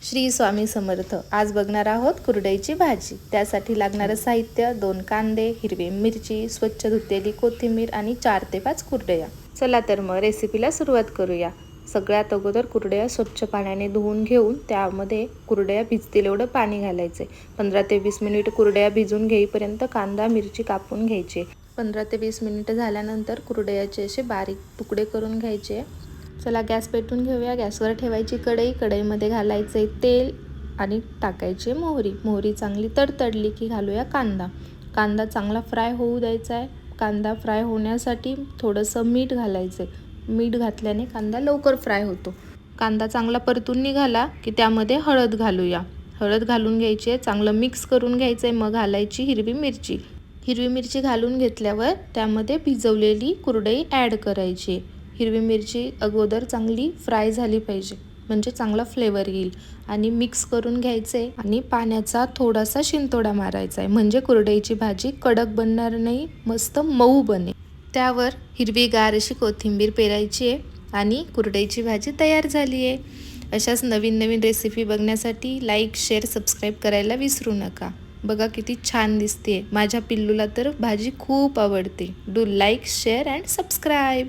श्री स्वामी समर्थ। आज बघणार आहोत कुरडईची भाजी। त्यासाठी लागणारं साहित्य 2 कांदे, हिरवी मिरची, स्वच्छ धुतलेली कोथिंबीर आणि 4 ते 5 कुरडया। चला तर मग रेसिपीला सुरुवात करूया। सगळ्यात अगोदर कुरडया स्वच्छ पाण्याने धुवून घेऊन त्यामध्ये कुरडया भिजतील एवढं पाणी घालायचे। 15 ते 20 मिनिट कुरडया भिजून घेईपर्यंत कांदा मिरची कापून घ्यायचे। 15 ते 20 मिनिट झाल्यानंतर कुरडयाचे असे बारीक तुकडे करून घ्यायचे। चला गॅस पेटवून घेऊया। गॅसवर ठेवायची कढई, कढईमध्ये घालायचे तेल आणि टाकायचे मोहरी। मोहरी चांगली तडतडली की घालूया कांदा। कांदा चांगला फ्राय होऊ द्यायचा आहे। कांदा फ्राय होण्यासाठी थोडंसं मीठ घालायचे। मीठ घातल्याने कांदा लवकर फ्राय होतो। कांदा चांगला परतून निघाला की त्यामध्ये हळद घालूया। हळद घालून घ्यायची आहे, चांगलं मिक्स करून घ्यायचं आहे। मग घालायची हिरवी मिरची। हिरवी मिरची घालून घेतल्यावर त्यामध्ये भिजवलेली कुरडई ॲड करायची। हिरवी मिरची अगोदर चांगली फ्राय झाली पाहिजे, म्हणजे चांगला फ्लेवर येईल। आणि मिक्स करून घ्यायचे आणि पाण्याचा थोडासा शिंतोडा मारायचा आहे, म्हणजे कुरडईची भाजी कडक बनणार नाही, मस्त मऊ बनेल। त्यावर हिरवीगार अशी कोथिंबीर पेरायची आहे आणि कुरडईची भाजी तयार झाली आहे। अशाच नवीन नवीन रेसिपी बघण्यासाठी लाईक, शेअर, सबस्क्राईब करायला विसरू नका। बघा किती छान दिसते। माझ्या पिल्लूला तर भाजी खूप आवडते। Do like, share and subscribe.